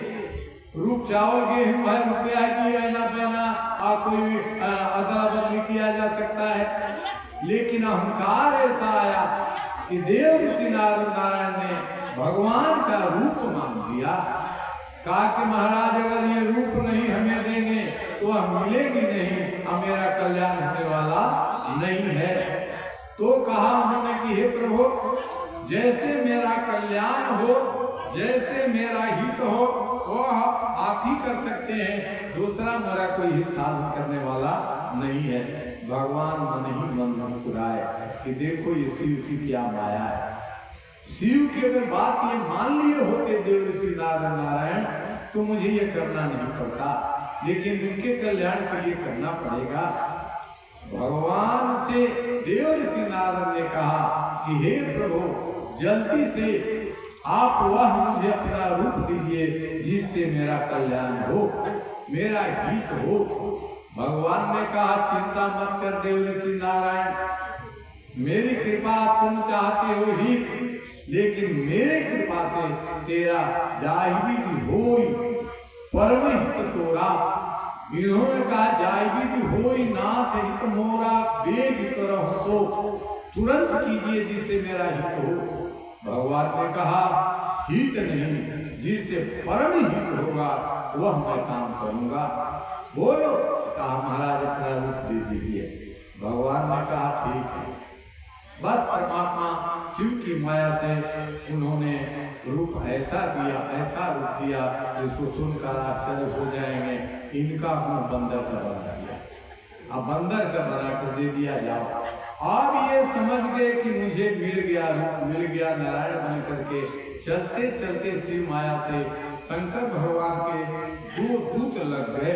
S1: रूप चावल गेहूं है, रुपया की ऐना पैना कोई अदला बदली किया जा सकता है, लेकिन अहंकार ऐसा आया कि देव ऋषि नारायण ने भगवान का रूप मान दिया। कहा कि महाराज अगर ये रूप नहीं हमें देंगे तो हम मिलेगी नहीं, अब मेरा कल्याण होने वाला नहीं है। तो कहा उन्होंने कि हे प्रभु, जैसे मेरा कल्याण हो, जैसे मेरा हित हो, वो आप ही कर सकते हैं, दूसरा मेरा कोई हित साधन करने वाला नहीं है। भगवान मन ही मन मुस्कुराए कि देखो ये शिव की क्या माया है। शिव की अगर बात ये मान लिए होते देव ऋषि नारायण तो मुझे ये करना नहीं पड़ता, लेकिन उनके कल्याण के लिए करना पड़ेगा। भगवान से देव ऋषि नारायण ने कहा कि हे प्रभु, जल्दी से आप वह मुझे अपना रूप दीजिए जिससे मेरा कल्याण हो, मेरा हित हो। भगवान ने कहा चिंता मत कर देव ऋषि नारायण, मेरी कृपा तुम चाहते हो हित, लेकिन मेरे कृपा से तेरा जाहिविधि होई परम हित तोरा। इन्होंने कहा जाहिविधि होई नाथ हित मोरा, वेग करहु तो तुरंत कीजिए जिससे मेरा हित हो। भगवान ने कहा हित नहीं, जिससे परम हित होगा वह मैं काम करूंगा। बोलो। कहा महाराज अपना रूप दे दीजिए। भगवान ने कहा ठीक है। बस परमात्मा शिव की माया से उन्होंने रूप ऐसा दिया, ऐसा रूप दिया जिसको सुनकर आश्चर्य हो जाएंगे। इनका मुंह बंदर का बना दिया, अब बंदर का बना कर दे दिया जाओ। अब ये समझ गए कि मुझे मिल गया रूप, मिल गया नारायण बन करके। चलते चलते शिव माया से शंकर भगवान के दो दूत लग गए।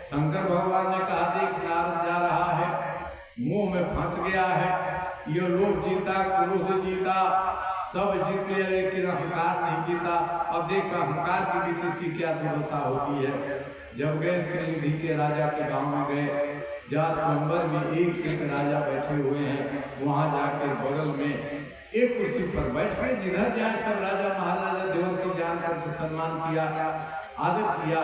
S1: शंकर भगवान ने कहा देख नारद जा रहा है, मुंह में फंस गया है, ये लोभ जीता, क्रोध जीता, सब जीते, लेकिन अहंकार नहीं जीता। अब देख अहंकार की भी चीज की क्या दुर्दशा होती है। जब गए सिलनिधि के राजा के गांव में गए, जहाँ स्वयंवर में एक से एक राजा बैठे हुए हैं, वहां जाकर बगल में एक कुर्सी पर बैठ गए। जिधर जाए सब राजा महाराजा देवर्षि जानकर सम्मान किया, आदर किया,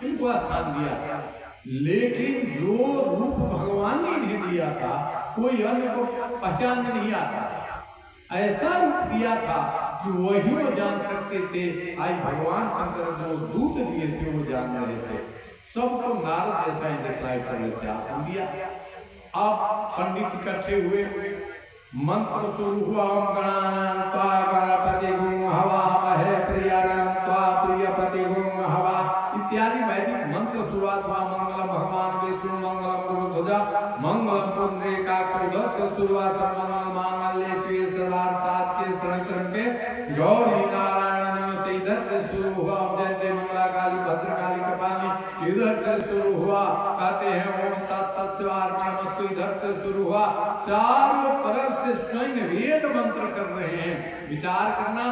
S1: इनको स्थान दिया। लेकिन जो रूप भगवान ने इन्हें दिया था कोई अन्य को पहचान में नहीं आता। ऐसा रूप दिया था कि वही वो जान सकते थे। आज भगवान शंकर जो दूत दिए थे वो जान रहे थे, सबको नारद जैसा ही दिखलाई पड़ रहे थे। आसन दिया। अब पंडित इकट्ठे हुए, मंत्र शुरू हुआ। ओम गणानां त्वा गणपति गुं हवामहे प्रियाणां त्वा प्रियपति गुं हवा इत्यादि वैदिक मंत्र शुरुआत हुआ। मंगलम भगवान विष्णु मंगलम गुरुध्वजा मंगलम पुंडरीकाक्ष शुरुआत मंगल मांगल्ये शिवे सर्वार्थ के शरणत्रम के गौरी नारायण नमस्ते इधर से शुरू हुआ। जयते मंगला काली भद्रकाली कपालिनी इधर से शुरू हुआ। कहते हैं ओम तत्सत नमस्ते इधर से शुरू हुआ। चारों तरफ से स्वयं वेद मंत्र कर रहे हैं। विचार करना,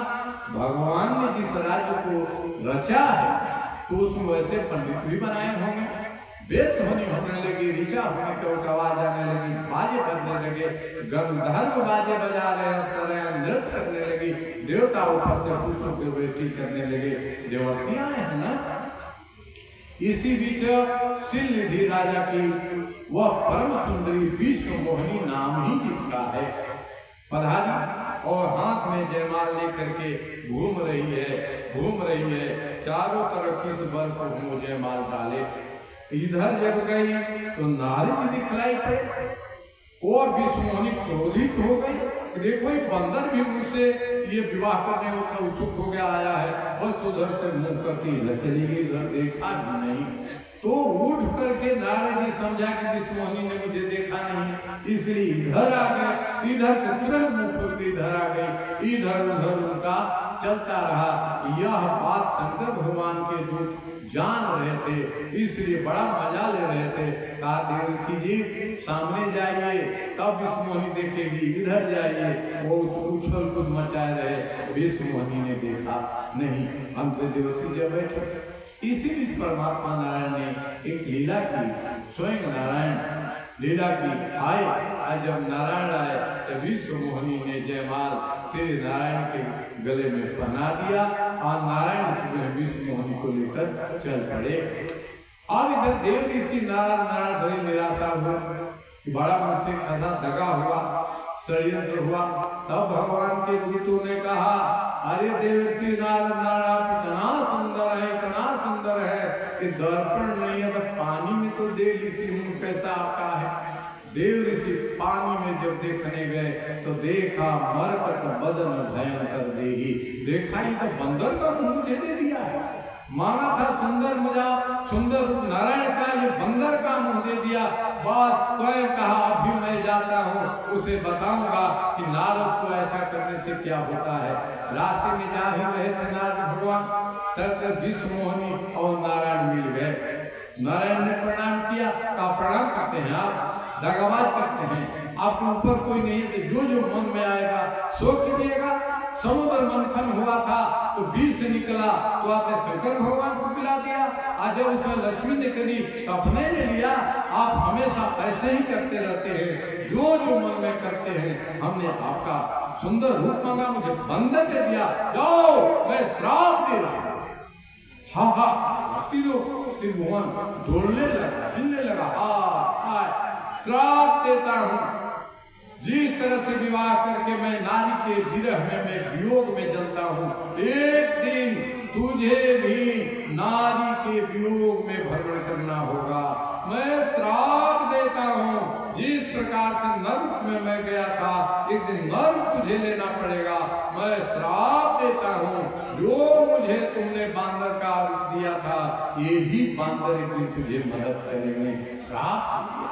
S1: भगवान ने जिस राज्य को रचा है तो उसमें वैसे पंडित भी बनाए होंगे। वेद ध्वनि होने लगी, ऋचा होने की आवाज आने लगी, बाजे बजने लगे, गंधर्व बाजे बजा रहे, अप्सराएं नृत्य करने लगी, देवता ऊपर से पुष्पों की वृष्टि करने लगे, देवर्षि आए हैं ना। इसी बीच सिलनिधि राजा की वह परम सुंदरी विश्व मोहिनी नाम ही जिसका है पधारी और हाथ में जयमाल लेकर के घूम रही है। चारों तरफ किस बर को मुँह जयमाल डाले। इधर जब गई तो नारद दिखलाई पड़े। वो विश्व मोहिनी क्रोधित हो गई। देखो बंदर भी मुझसे ये विवाह करने का उत्सुक हो गया आया है, बस उधर से मुंह करती इधर चली गई, इधर देखा भी नहीं। तो उठ करके नारद जी समझा कि विश्व मोहिनी ने मुझे देखा नहीं, इसलिए इधर आ गए। इधर से तुरंत मुंह करके इधर आ गई। इधर उधर उनका चलता रहा। यह बात शंकर भगवान के दूत जान रहे थे, इसलिए बड़ा मजा ले रहे थे। कहा देव ऋषि जी सामने जाइए तब विश्व मोहिनी देखेगी, इधर जाइए। वो उछल कूद मचाए रहे, विश्व मोहिनी ने देखा नहीं। हम तो देवर्षि जब बैठे। इसी बीच परमात्मा नारायण ने एक लीला की। स्वयं नारायण लीला की आए। आज जब नारायण आए तब विश्व मोहिनी ने जयमाल श्री नारायण के गले में पहना दिया और नारायण विश्व मोहिनी को लेकर चल पड़े। और इधर देव ऋषि नारायण बड़ी निराशा हुई, बड़ा मन से खासा दगा हुआ, षड्यंत्र हुआ। तब भगवान के दूतों ने कहा, अरे देवर्षि नारायण आप इतना सुंदर है, इतना सुंदर है कि दर्पण नहीं है तो पानी में तो देव ऋषि मुंह कैसा आपका है। देव ऋषि पानी में जब देखने गए तो देखा मरकट बदन भयंकर देही। देखा ही तो बंदर का मुंह मुझे दे दिया है, माना था सुंदर मुझा सुंदर नारायण का, ये बंदर का मुंह दे दिया। बात स्वयं कहा, अभी मैं जाता हूँ उसे बताऊंगा कि नारद को ऐसा करने से क्या होता है। रास्ते में जा ही रहे थे नारद भगवान, तब विश्व मोहिनी और नारायण मिल गए। नारायण ने प्रणाम किया, कहा प्रणाम करते हैं आप, दगाबाज करते हैं, आपके ऊपर कोई नहीं है, तो जो मन में आएगा सो कीजिएगा। समुद्र मंथन हुआ था तो बीज से निकला तो आपने शंकर भगवान को पिला दिया, आज जब उसमें लक्ष्मी निकली तो अपने ने लिया। आप हमेशा ऐसे ही करते रहते हैं, जो मन में करते हैं। हमने आपका सुंदर रूप मांगा, मुझे बंदर दे दिया, जाओ मैं श्राप दे रहा हूं। त्रिभुवन डोलने लगा, हिलने लगा, श्राप देता हूं, जिस तरह से विवाह करके मैं नारी के विरह में, मैं वियोग में जलता हूं, एक दिन तुझे भी नारी के वियोग में भ्रमण करना होगा। मैं श्राप देता हूं, जिस प्रकार से नर्क में मैं गया था, एक दिन नर्क तुझे लेना पड़ेगा। मैं श्राप देता हूं, जो मुझे तुमने बांदर का रूप दिया था, ये ही बांदर एक दिन तुझे मदद करेंगे। श्राप दिया,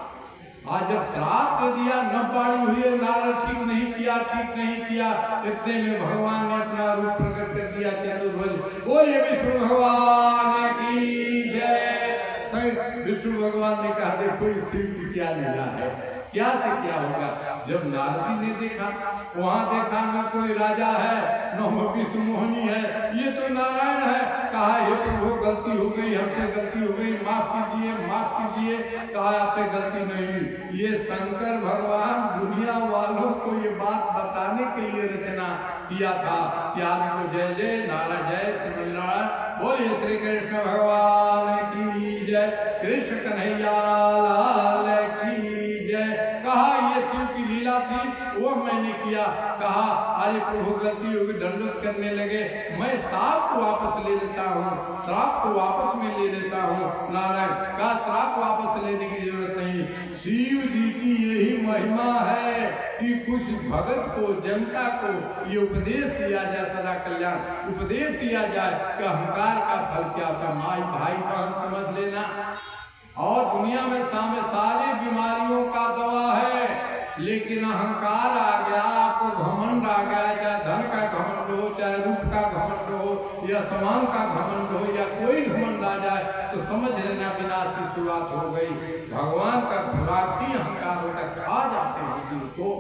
S1: आज जब श्राप दे दिया, न पाड़ी हुई, नारद ठीक नहीं किया, ठीक नहीं किया। इतने में भगवान ने अपना रूप प्रकट कर दिया चतुर्भुज। बोलिए विष्णु भगवान की जय। विष्णु भगवान ने कहा, देखो इस शिव की क्या लीला है, क्या से क्या होगा। जब नारदी ने देखा, वहां देखा न कोई राजा है, न विश्व मोहिनी है, ये तो नारायण है। कहा, हे प्रभु गलती हो गई, हमसे गलती हो गई, माफ कीजिए, माफ कीजिए। कहा, आपसे गलती नहीं, ये शंकर भगवान दुनिया वालों को ये बात बताने के लिए रचना किया था कि आपको जय जय नारायण, जय श्री नारायण। बोलिए श्री कृष्ण भगवान की जय, कृष्ण कन्हैया लाल की जय। कहा, ये शिव की लीला थी, वो मैंने किया। कहा, अरे प्रभु गलती होगी, दंडवत करने लगे। मैं श्राप को वापस ले लेता हूँ, श्राप को वापस में ले लेता हूँ। नारायण का श्राप वापस लेने की जरूरत नहीं। शिव जी की यही महिमा है कि कुछ भगत को, जनता को ये उपदेश दिया जाए, सदा कल्याण उपदेश दिया जाए कि अहंकार का फल क्या होता। माई भाई बहन समझ लेना। और दुनिया में सारे बीमारियों का दवा है, लेकिन अहंकार आ गया, आपको घमंड आ गया, चाहे धन का घमंड हो, चाहे रूप का घमंड हो, या समान का घमंड हो, या कोई घमंड आ जाए तो समझ लेना विनाश की शुरुआत हो गई। भगवान का खुराक ही अहंकार होकर खा जाते हैं जीव को।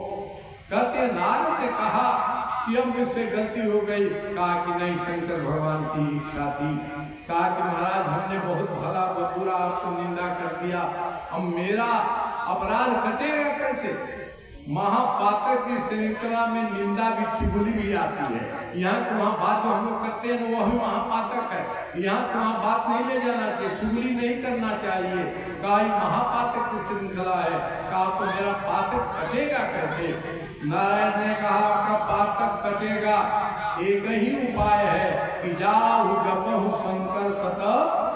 S1: कहते नारद ने कहा कि अब मुझसे गलती हो गई। कहा कि नहीं, शंकर भगवान की इच्छा थी। कहा कि महाराज हमने बहुत भला बुरा आपको निंदा कर दिया, अब मेरा अपराध कटेगा कैसे। महापातक की श्रृंखला में निंदा भी, चुगली भी आती है। यहाँ की वहाँ बात जो हम लोग करते हैं ना, वही महापातक है। यहाँ से वहाँ बात नहीं ले जाना चाहिए, चुगली नहीं करना चाहिए। कहा, महापातक की श्रृंखला है। कहा, तो मेरा पातक कटेगा कैसे। नारायण ने कहा, आपका पातक कटेगा, एक ही उपाय है कि जाहु जपहु शंकर सत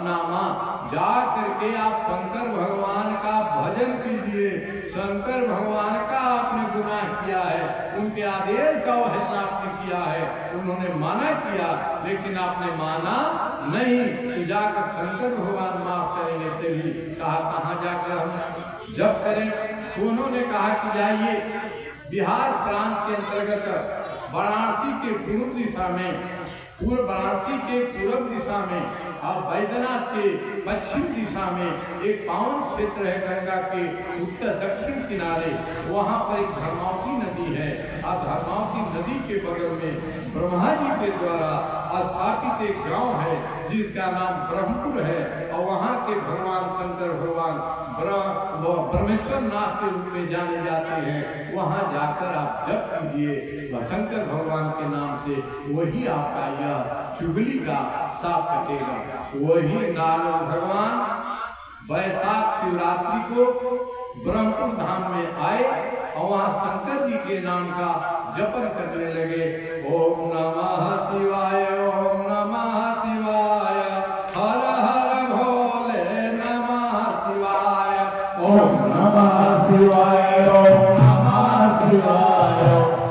S1: नामा। जा करके आप शंकर भगवान का भजन कीजिए। शंकर भगवान का आपने गुनाह किया है, उनके आदेश का अवहेलना आपने किया है। उन्होंने माना किया, लेकिन आपने माना नहीं, तो जाकर शंकर भगवान माफ करेंगे तभी। कहा, कहाँ जाकर हम जप करें। तो उन्होंने कहा कि जाइए बिहार प्रांत के अंतर्गत वाराणसी के पूर्व दिशा में, वाराणसी के पूर्व दिशा में और बैद्यनाथ के पश्चिम दिशा में एक पावन क्षेत्र है, गंगा के उत्तर दक्षिण किनारे। वहाँ पर एक धर्मावती नदी है, और धर्मावती नदी के बगल में ब्रह्मा जी के द्वारा स्थापित एक गांव है जिसका नाम ब्रह्मपुर है। और वहाँ के भगवान शंकर भगवान ब्रह्मेश्वर नाथ के रूप में जाने जाते हैं, वहां जाकर आप जप कीजिए शंकर भगवान के नाम से, वही आपका यह चुगली का साप कटेगा। वही नारद भगवान वैशाख शिवरात्रि को ब्रह्मपुर धाम में आए और वहां शंकर जी के नाम का जपन करने लगे। ओम नमः शिवाय, ओम नमः शिवाय, हर हर भोले नमः शिवाय, ओम नमः शिवाय, ओम नमः शिवाय,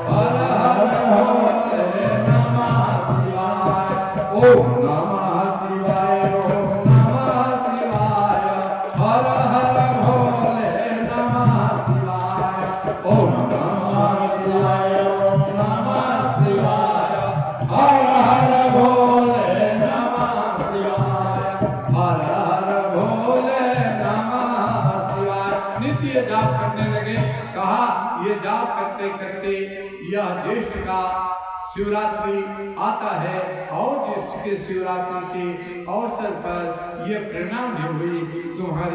S1: हर हर भोले नमः शिवाय, ओम नमः शिवाय, ओम नमः शिवाय, हर हर भोले नमः शिवाय, ओम नमः शिवाय, ओम नमः शिवाय, हर हर भोले नमः शिवाय, हर हर भोले नमः शिवाय। नित्य जाप करने लगे। कहा ये जाप करते करते यह ज्येष्ठ का शिवरात्रि आता है और ज्येष्ठ के शिवरात्रि के अवसर पर यह परिणाम हुई तुम्हारी